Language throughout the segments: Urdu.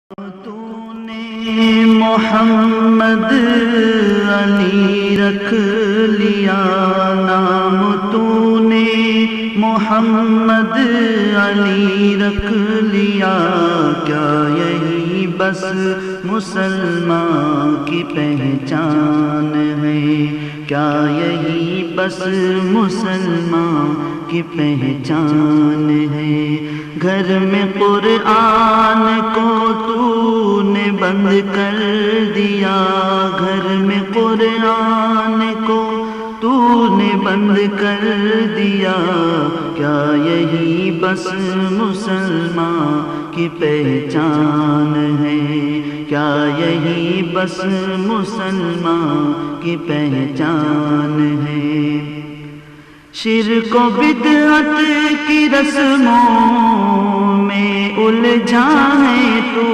تو نے محمد علی رکھ لیا، نام تو نے محمد علی رکھ لیا، کیا یہی بس مسلمان کی پہچان ہے؟ کیا یہی بس مسلمان کی پہچان ہے؟ گھر میں قرآن کو تو نے بند کر دیا، گھر میں قرآن کو تو نے بند کر دیا، کیا یہی بس مسلمان کی پہچان ہے؟ کیا یہی بس مسلمان کی پہچان ہے؟ شرک و بدعت کی رسموں میں الجھا ہے تو،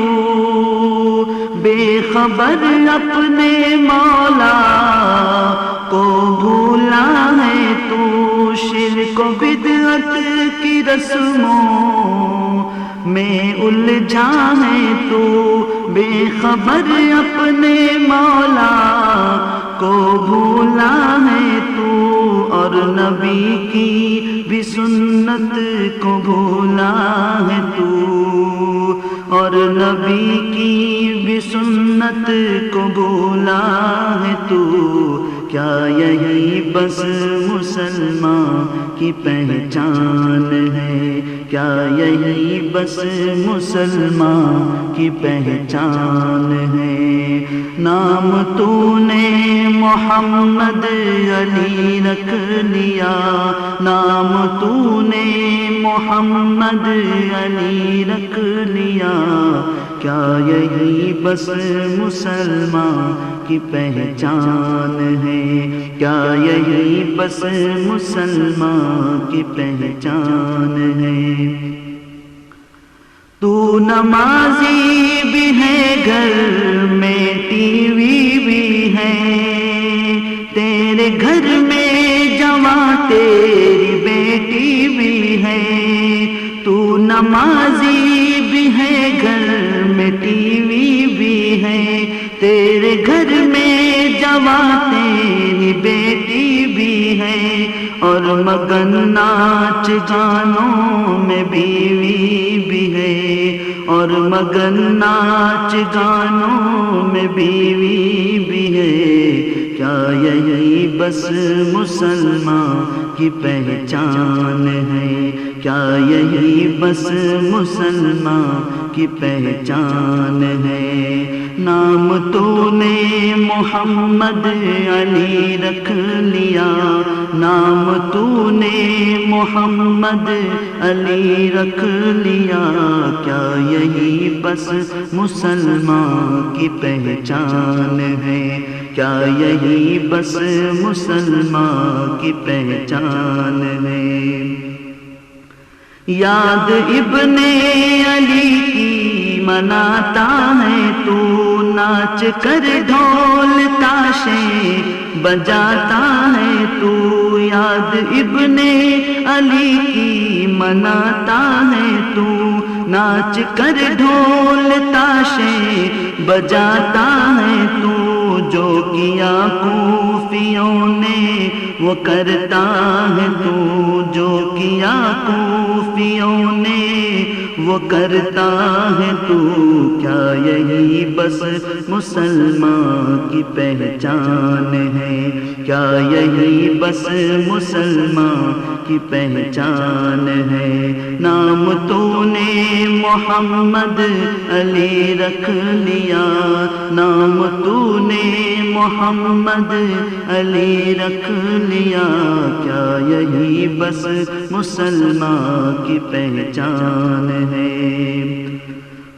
بے خبر اپنے مولا کو بھولا ہے تو، شرک و بدعت کی رسموں میں الجھا ہے تو، بے خبر اپنے مولا کو بھولا ہے تو، اور نبی کی بھی سنت کو بھولا ہے تو، اور نبی کی بھی سنت کو بھولا ہے تو، کیا یہی بس مسلمان کی پہچان ہے؟ کیا یہی بس مسلمان کی پہچان ہے؟ نام تو نے محمد علی رکھ لیا، نام تو نے محمد علی رکھ لیا، کیا یہی بس مسلمان کی پہچان ہے؟ کیا یہی بس مسلمان کی پہچان ہے؟ تو نمازی بھی ہے، گھر میں ٹی وی بھی ہے، تیرے گھر میں جواں تیری بیٹی بھی ہے، تو نمازی بھی ہے، گھر میں ٹی وی بھی ہے، تیرے گھر میں جواں تیری بیٹی بھی ہے، اور مگن ناچ گانوں میں بیوی بھی ہے، اور مگن ناچ گانوں میں بیوی بھی ہے، کیا یہی بس مسلمان کی پہچان ہے؟ کیا یہی بس مسلمان کی پہچان ہے؟ نام تو نے محمد علی رکھ لیا، نام تو نے محمد علی رکھ لیا، کیا یہی بس مسلمان کی پہچان ہے؟ کیا یہی بس مسلمان کی پہچان ہے؟ یاد ابن علی کی مناتا ہے تو، ناچ کر ڈھول تاشے بجاتا ہے تو، یاد ابن علی کی مناتا ہے تو، ناچ کر ڈھول تاشے بجاتا ہے تو، جو کیا کوفیوں نے وہ کرتا ہے تو، جو کیا کوفیوں نے وہ کرتا ہے تو، کیا یہی بس مسلمان کی پہچان ہے؟ کیا یہی بس مسلمان کی پہچان ہے؟ نام تو نے محمد علی رکھ لیا، نام تو نے محمد علی رکھ لیا، کیا یہی بس مسلمان کی پہچان ہے؟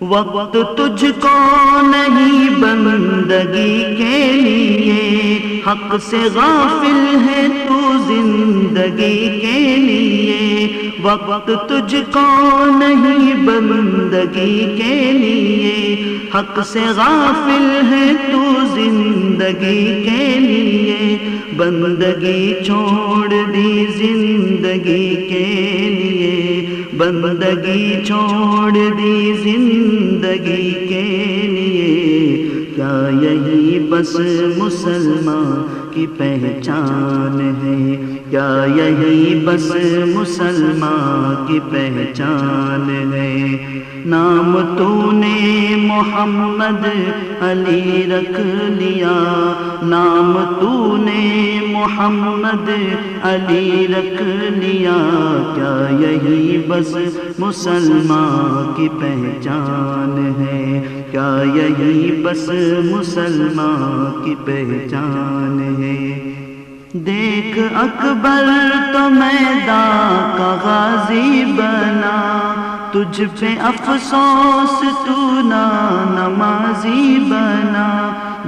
وقت تجھ کو نہیں بندگی کے لیے، حق سے غافل ہے تو زندگی کے لیے، وقت تجھ کو نہیں بندگی کے لیے، حق سے غافل ہے تو زندگی کے لیے، بندگی چھوڑ دی زندگی کے لیے، بندگی چھوڑ دی زندگی کے لیے، کیا یہی بس مسلمان کی پہچان ہے؟ کیا یہی بس مسلمان کی پہچان ہے؟ نام تو نے محمد علی رکھ لیا، نام تو نے محمد علی رکھ لیا، کیا یہی بس مسلمان کی پہچان ہے؟ کیا یہی بس مسلمان کی پہچان ہے؟ دیکھ اکبر تو میدان کا غازی بنا، تجھ پہ افسوس تو نا نمازی بنا۔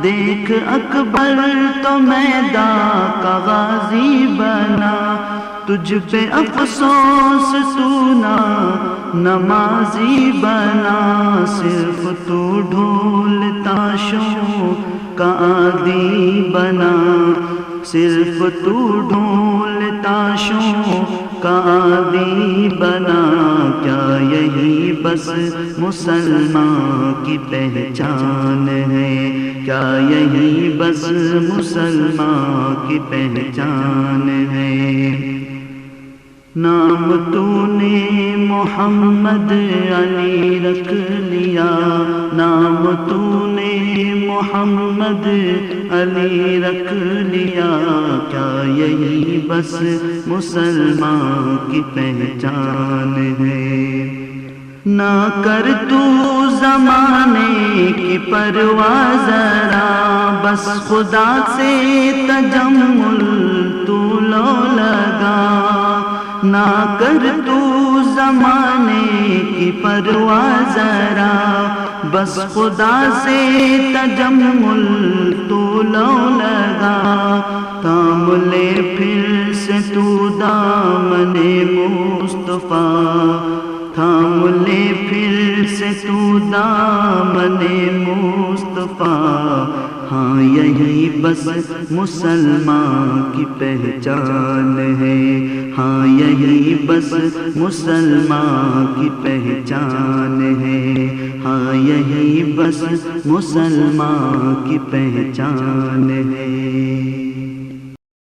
دیکھ اکبر تو میدان کا غازی بنا، تجھ پہ افسوس تو نا نمازی بنا۔ صرف تو ڈھول تاشوں کا عادی بنا، صرف تو ڈھول تاشوں کا عادی بنا، کیا یہی بس مسلمان کی پہچان ہے؟ کیا یہی بس مسلمان کی پہچان ہے؟ نام تو نے محمد علی رکھ لیا، نام تو نے محمد علی رکھ لیا، کیا یہی بس مسلمان کی پہچان ہے؟ نہ کر تو زمانے کی پرواہ ذرا، بس خدا سے تجمل تو لو لگا۔ نہ کر تو زمانے کی پرواہ ذرا، بس خدا سے تجمل تو لو لگا۔ تھام لے پھر سے تو دامن مصطفیٰ، تھام لے پھر سے تو دامن مصطفیٰ۔ ہاں یہی بس مسلمان کی پہچان ہے، ہاں یہی بس مسلمان کی پہچان ہے، ہاں یہی بس مسلمان کی پہچان ہے۔